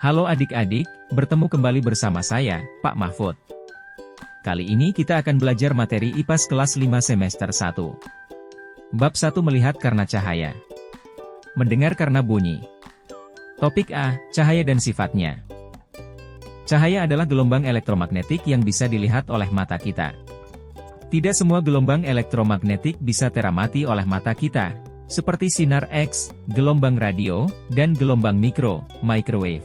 Halo adik-adik, bertemu kembali bersama saya, Pak Mahfud. Kali ini kita akan belajar materi IPAS kelas 5 semester 1. Bab 1 melihat karena cahaya. Mendengar karena bunyi. Topik A, cahaya dan sifatnya. Cahaya adalah gelombang elektromagnetik yang bisa dilihat oleh mata kita. Tidak semua gelombang elektromagnetik bisa teramati oleh mata kita, seperti sinar X, gelombang radio, dan gelombang mikro, microwave.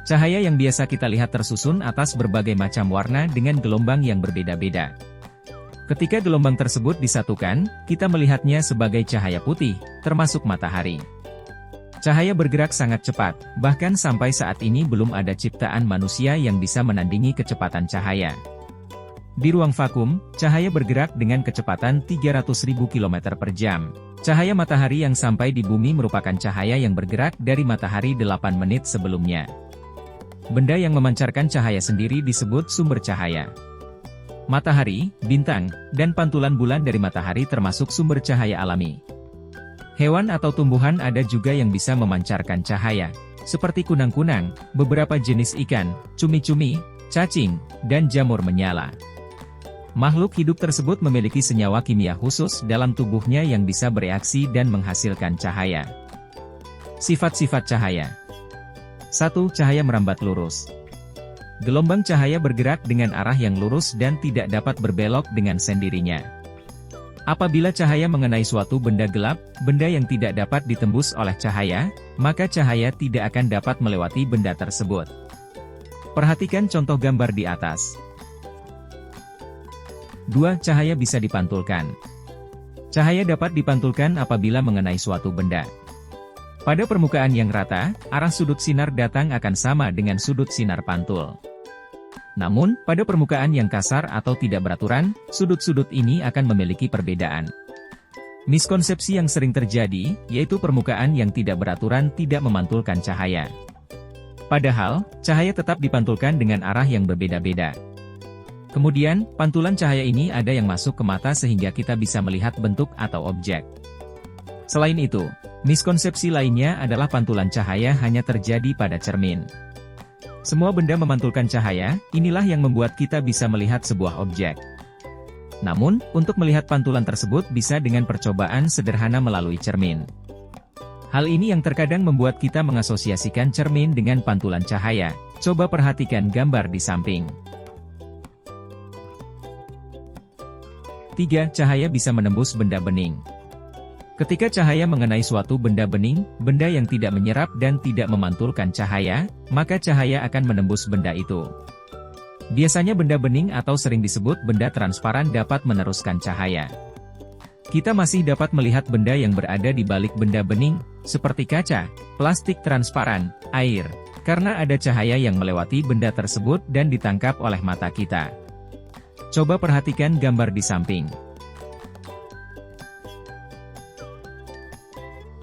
Cahaya yang biasa kita lihat tersusun atas berbagai macam warna dengan gelombang yang berbeda-beda. Ketika gelombang tersebut disatukan, kita melihatnya sebagai cahaya putih, termasuk matahari. Cahaya bergerak sangat cepat, bahkan sampai saat ini belum ada ciptaan manusia yang bisa menandingi kecepatan cahaya. Di ruang vakum, cahaya bergerak dengan kecepatan 300.000 km per jam. Cahaya matahari yang sampai di bumi merupakan cahaya yang bergerak dari matahari 8 menit sebelumnya. Benda yang memancarkan cahaya sendiri disebut sumber cahaya. Matahari, bintang, dan pantulan bulan dari matahari termasuk sumber cahaya alami. Hewan atau tumbuhan ada juga yang bisa memancarkan cahaya, seperti kunang-kunang, beberapa jenis ikan, cumi-cumi, cacing, dan jamur menyala. Makhluk hidup tersebut memiliki senyawa kimia khusus dalam tubuhnya yang bisa bereaksi dan menghasilkan cahaya. Sifat-sifat cahaya. 1. Cahaya merambat lurus. Gelombang cahaya bergerak dengan arah yang lurus dan tidak dapat berbelok dengan sendirinya. Apabila cahaya mengenai suatu benda gelap, benda yang tidak dapat ditembus oleh cahaya, maka cahaya tidak akan dapat melewati benda tersebut. Perhatikan contoh gambar di atas. 2. Cahaya bisa dipantulkan. Cahaya dapat dipantulkan apabila mengenai suatu benda. Pada permukaan yang rata, arah sudut sinar datang akan sama dengan sudut sinar pantul. Namun, pada permukaan yang kasar atau tidak beraturan, sudut-sudut ini akan memiliki perbedaan. Miskonsepsi yang sering terjadi, yaitu permukaan yang tidak beraturan tidak memantulkan cahaya. Padahal, cahaya tetap dipantulkan dengan arah yang berbeda-beda. Kemudian, pantulan cahaya ini ada yang masuk ke mata sehingga kita bisa melihat bentuk atau objek. Selain itu, miskonsepsi lainnya adalah pantulan cahaya hanya terjadi pada cermin. Semua benda memantulkan cahaya, inilah yang membuat kita bisa melihat sebuah objek. Namun, untuk melihat pantulan tersebut bisa dengan percobaan sederhana melalui cermin. Hal ini yang terkadang membuat kita mengasosiasikan cermin dengan pantulan cahaya. Coba perhatikan gambar di samping. 3. Cahaya bisa menembus benda bening. Ketika cahaya mengenai suatu benda bening, benda yang tidak menyerap dan tidak memantulkan cahaya, maka cahaya akan menembus benda itu. Biasanya benda bening atau sering disebut benda transparan dapat meneruskan cahaya. Kita masih dapat melihat benda yang berada di balik benda bening, seperti kaca, plastik transparan, air, karena ada cahaya yang melewati benda tersebut dan ditangkap oleh mata kita. Coba perhatikan gambar di samping.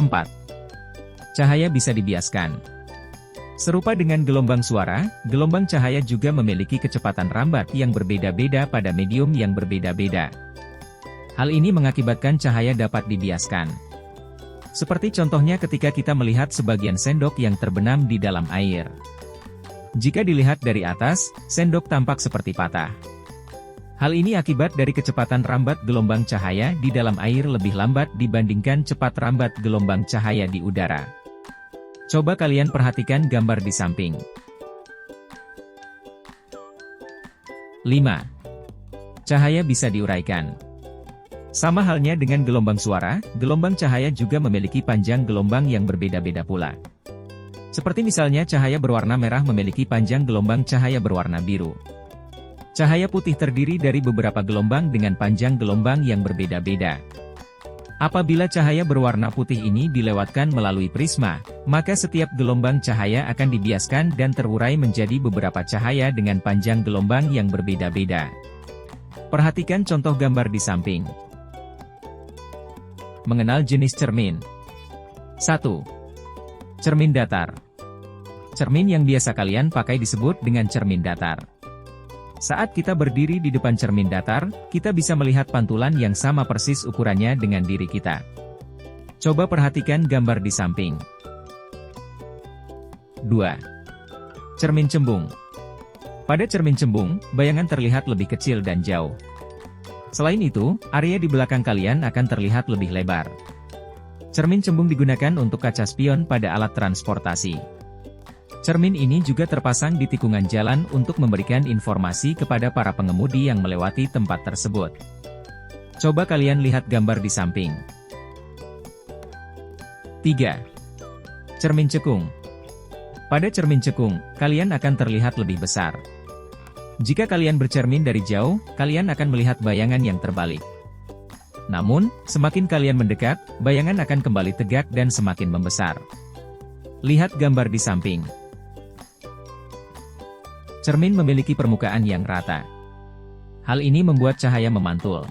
4. Cahaya bisa dibiaskan. Serupa dengan gelombang suara, gelombang cahaya juga memiliki kecepatan rambat yang berbeda-beda pada medium yang berbeda-beda. Hal ini mengakibatkan cahaya dapat dibiaskan. Seperti contohnya ketika kita melihat sebagian sendok yang terbenam di dalam air. Jika dilihat dari atas, sendok tampak seperti patah. Hal ini akibat dari kecepatan rambat gelombang cahaya di dalam air lebih lambat dibandingkan cepat rambat gelombang cahaya di udara. Coba kalian perhatikan gambar di samping. 5. Cahaya bisa diuraikan. Sama halnya dengan gelombang suara, gelombang cahaya juga memiliki panjang gelombang yang berbeda-beda pula. Seperti misalnya cahaya berwarna merah memiliki panjang gelombang cahaya berwarna biru. Cahaya putih terdiri dari beberapa gelombang dengan panjang gelombang yang berbeda-beda. Apabila cahaya berwarna putih ini dilewatkan melalui prisma, maka setiap gelombang cahaya akan dibiaskan dan terurai menjadi beberapa cahaya dengan panjang gelombang yang berbeda-beda. Perhatikan contoh gambar di samping. Mengenal jenis cermin. 1. Cermin datar. Cermin yang biasa kalian pakai disebut dengan cermin datar. Saat kita berdiri di depan cermin datar, kita bisa melihat pantulan yang sama persis ukurannya dengan diri kita. Coba perhatikan gambar di samping. 2. Cermin cembung. Pada cermin cembung, bayangan terlihat lebih kecil dan jauh. Selain itu, area di belakang kalian akan terlihat lebih lebar. Cermin cembung digunakan untuk kaca spion pada alat transportasi. Cermin ini juga terpasang di tikungan jalan untuk memberikan informasi kepada para pengemudi yang melewati tempat tersebut. Coba kalian lihat gambar di samping. 3. Cermin cekung. Pada cermin cekung, kalian akan terlihat lebih besar. Jika kalian bercermin dari jauh, kalian akan melihat bayangan yang terbalik. Namun, semakin kalian mendekat, bayangan akan kembali tegak dan semakin membesar. Lihat gambar di samping. Cermin memiliki permukaan yang rata. Hal ini membuat cahaya memantul,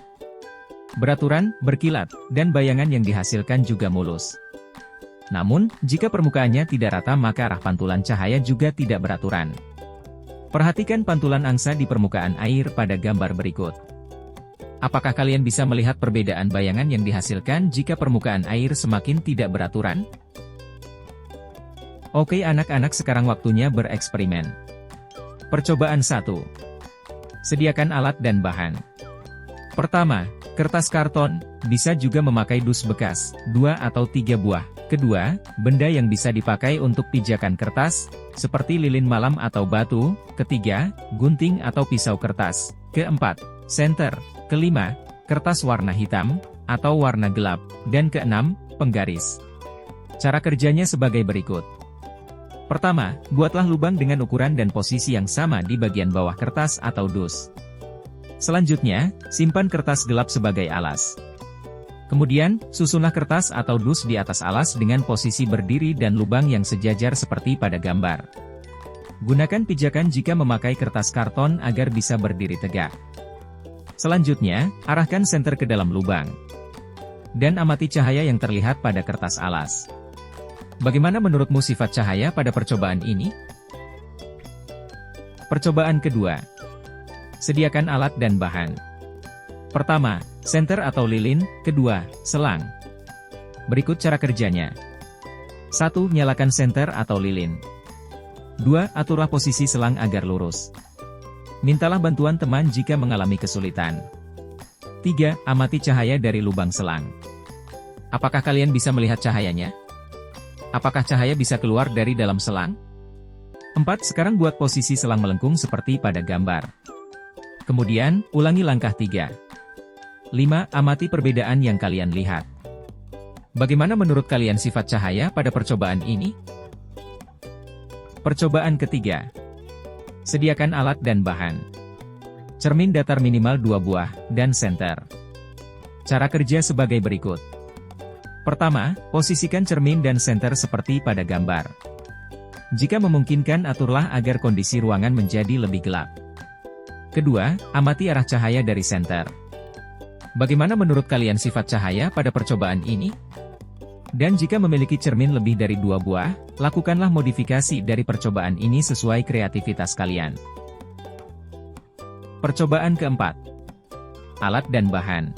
beraturan, berkilat, dan bayangan yang dihasilkan juga mulus. Namun, jika permukaannya tidak rata maka arah pantulan cahaya juga tidak beraturan. Perhatikan pantulan angsa di permukaan air pada gambar berikut. Apakah kalian bisa melihat perbedaan bayangan yang dihasilkan jika permukaan air semakin tidak beraturan? Oke anak-anak, sekarang waktunya bereksperimen. Percobaan 1. Sediakan alat dan bahan. Pertama, kertas karton, bisa juga memakai dus bekas, 2 atau 3 buah. Kedua, benda yang bisa dipakai untuk pijakan kertas, seperti lilin malam atau batu. Ketiga, gunting atau pisau kertas. Keempat, senter. Kelima, kertas warna hitam, atau warna gelap. Dan keenam, penggaris. Cara kerjanya sebagai berikut. Pertama, buatlah lubang dengan ukuran dan posisi yang sama di bagian bawah kertas atau dus. Selanjutnya, simpan kertas gelap sebagai alas. Kemudian, susunlah kertas atau dus di atas alas dengan posisi berdiri dan lubang yang sejajar seperti pada gambar. Gunakan pijakan jika memakai kertas karton agar bisa berdiri tegak. Selanjutnya, arahkan senter ke dalam lubang. Dan amati cahaya yang terlihat pada kertas alas. Bagaimana menurutmu sifat cahaya pada percobaan ini? Percobaan kedua. Sediakan alat dan bahan. Pertama, senter atau lilin. Kedua, selang. Berikut cara kerjanya. 1. Nyalakan senter atau lilin. 2. Aturlah posisi selang agar lurus. Mintalah bantuan teman jika mengalami kesulitan. 3. Amati cahaya dari lubang selang. Apakah kalian bisa melihat cahayanya? Apakah cahaya bisa keluar dari dalam selang? 4. Sekarang buat posisi selang melengkung seperti pada gambar. Kemudian, ulangi langkah 3. 5. Amati perbedaan yang kalian lihat. Bagaimana menurut kalian sifat cahaya pada percobaan ini? Percobaan ketiga. Sediakan alat dan bahan. Cermin datar minimal 2 buah, dan senter. Cara kerja sebagai berikut. Pertama, posisikan cermin dan senter seperti pada gambar. Jika memungkinkan aturlah agar kondisi ruangan menjadi lebih gelap. Kedua, amati arah cahaya dari senter. Bagaimana menurut kalian sifat cahaya pada percobaan ini? Dan jika memiliki cermin lebih dari 2 buah, lakukanlah modifikasi dari percobaan ini sesuai kreativitas kalian. Percobaan keempat. Alat dan bahan.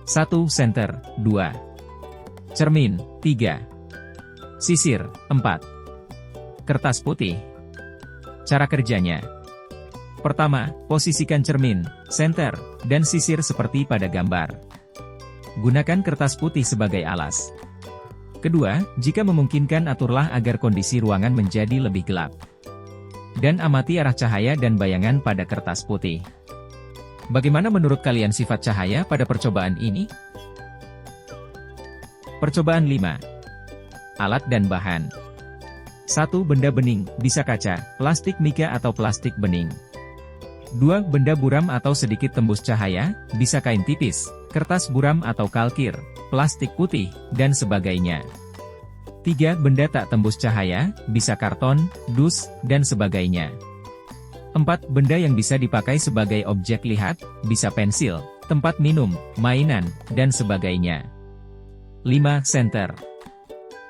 1. Senter. 2. Cermin. 3. Sisir. 4. Kertas putih. Cara kerjanya. Pertama, posisikan cermin, senter, dan sisir seperti pada gambar. Gunakan kertas putih sebagai alas. Kedua, jika memungkinkan aturlah agar kondisi ruangan menjadi lebih gelap. Dan amati arah cahaya dan bayangan pada kertas putih. Bagaimana menurut kalian sifat cahaya pada percobaan ini? Percobaan 5. Alat dan bahan. 1. Benda bening, bisa kaca, plastik mika atau plastik bening. 2. Benda buram atau sedikit tembus cahaya, bisa kain tipis, kertas buram atau kalkir, plastik putih, dan sebagainya. 3. Benda tak tembus cahaya, bisa karton, dus, dan sebagainya. 4. Benda yang bisa dipakai sebagai objek lihat, bisa pensil, tempat minum, mainan, dan sebagainya. 5. Senter.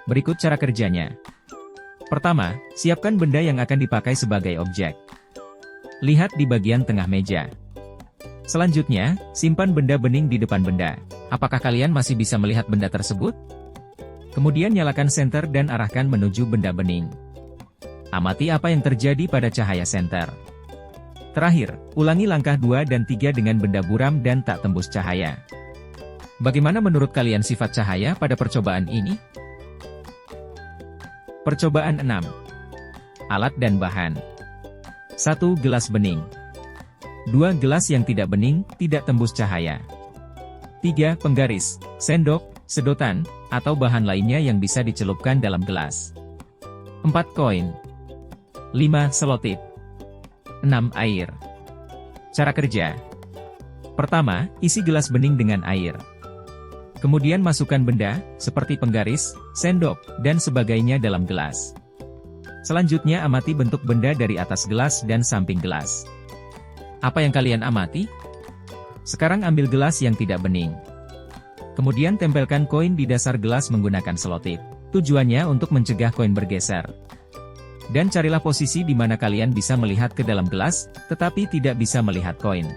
Berikut cara kerjanya. Pertama, siapkan benda yang akan dipakai sebagai objek. Lihat di bagian tengah meja. Selanjutnya, simpan benda bening di depan benda. Apakah kalian masih bisa melihat benda tersebut? Kemudian nyalakan senter dan arahkan menuju benda bening. Amati apa yang terjadi pada cahaya senter. Terakhir, ulangi langkah 2 dan 3 dengan benda buram dan tak tembus cahaya. Bagaimana menurut kalian sifat cahaya pada percobaan ini? Percobaan 6. Alat dan bahan. 1 gelas bening. 2 gelas yang tidak bening, tidak tembus cahaya. 3 penggaris, sendok, sedotan, atau bahan lainnya yang bisa dicelupkan dalam gelas. 4 koin. 5 selotip. 6 air. Cara kerja. Pertama, isi gelas bening dengan air. Kemudian masukkan benda, seperti penggaris, sendok, dan sebagainya dalam gelas. Selanjutnya amati bentuk benda dari atas gelas dan samping gelas. Apa yang kalian amati? Sekarang ambil gelas yang tidak bening. Kemudian tempelkan koin di dasar gelas menggunakan selotip. Tujuannya untuk mencegah koin bergeser. Dan carilah posisi di mana kalian bisa melihat ke dalam gelas, tetapi tidak bisa melihat koin.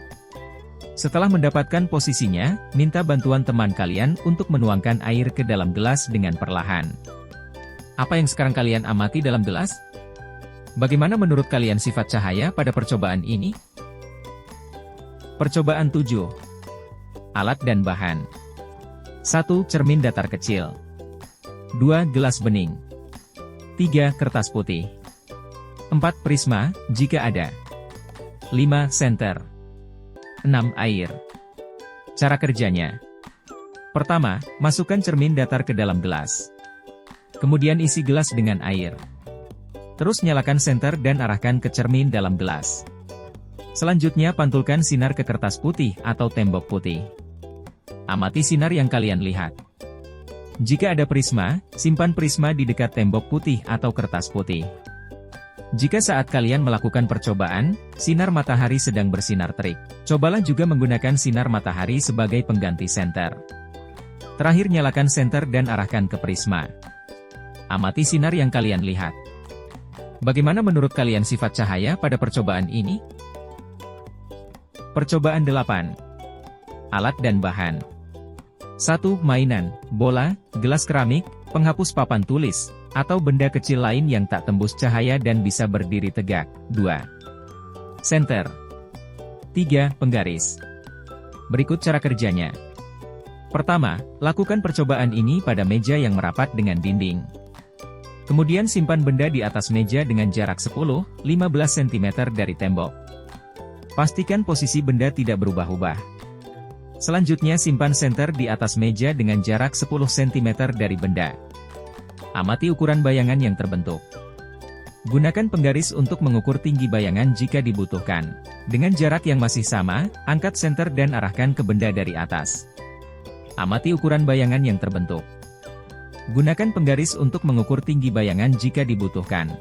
Setelah mendapatkan posisinya, minta bantuan teman kalian untuk menuangkan air ke dalam gelas dengan perlahan. Apa yang sekarang kalian amati dalam gelas? Bagaimana menurut kalian sifat cahaya pada percobaan ini? Percobaan 7. Alat dan bahan. 1 cermin datar kecil. 2 gelas bening. 3 kertas putih. 4 prisma, jika ada. 5 senter. 6 air. Cara kerjanya. Pertama, masukkan cermin datar ke dalam gelas. Kemudian isi gelas dengan air. Terus nyalakan senter dan arahkan ke cermin dalam gelas. Selanjutnya pantulkan sinar ke kertas putih atau tembok putih. Amati sinar yang kalian lihat. Jika ada prisma, simpan prisma di dekat tembok putih atau kertas putih. Jika saat kalian melakukan percobaan, sinar matahari sedang bersinar terik, cobalah juga menggunakan sinar matahari sebagai pengganti senter. Terakhir nyalakan senter dan arahkan ke prisma. Amati sinar yang kalian lihat. Bagaimana menurut kalian sifat cahaya pada percobaan ini? Percobaan 8. Alat dan bahan. 1 mainan, bola, gelas keramik, penghapus papan tulis, atau benda kecil lain yang tak tembus cahaya dan bisa berdiri tegak. 2. Senter. 3 penggaris. Berikut cara kerjanya. Pertama, lakukan percobaan ini pada meja yang merapat dengan dinding. Kemudian simpan benda di atas meja dengan jarak 10-15 cm dari tembok. Pastikan posisi benda tidak berubah-ubah. Selanjutnya simpan senter di atas meja dengan jarak 10 cm dari benda. Amati ukuran bayangan yang terbentuk. Gunakan penggaris untuk mengukur tinggi bayangan jika dibutuhkan. Dengan jarak yang masih sama, angkat senter dan arahkan ke benda dari atas. Amati ukuran bayangan yang terbentuk. Gunakan penggaris untuk mengukur tinggi bayangan jika dibutuhkan.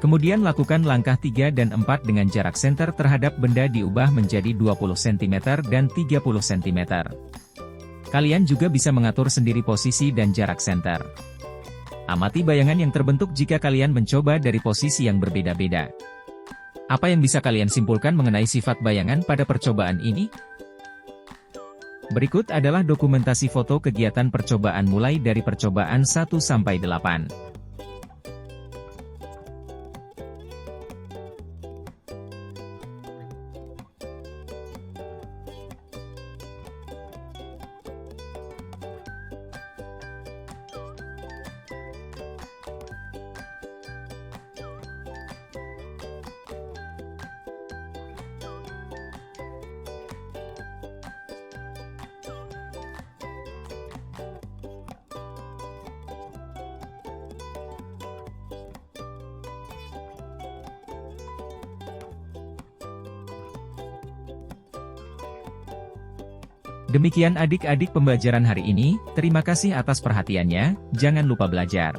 Kemudian lakukan langkah 3 dan 4 dengan jarak senter terhadap benda diubah menjadi 20 cm dan 30 cm. Kalian juga bisa mengatur sendiri posisi dan jarak senter. Amati bayangan yang terbentuk jika kalian mencoba dari posisi yang berbeda-beda. Apa yang bisa kalian simpulkan mengenai sifat bayangan pada percobaan ini? Berikut adalah dokumentasi foto kegiatan percobaan mulai dari percobaan 1 sampai 8. Demikian adik-adik pembelajaran hari ini, terima kasih atas perhatiannya, jangan lupa belajar.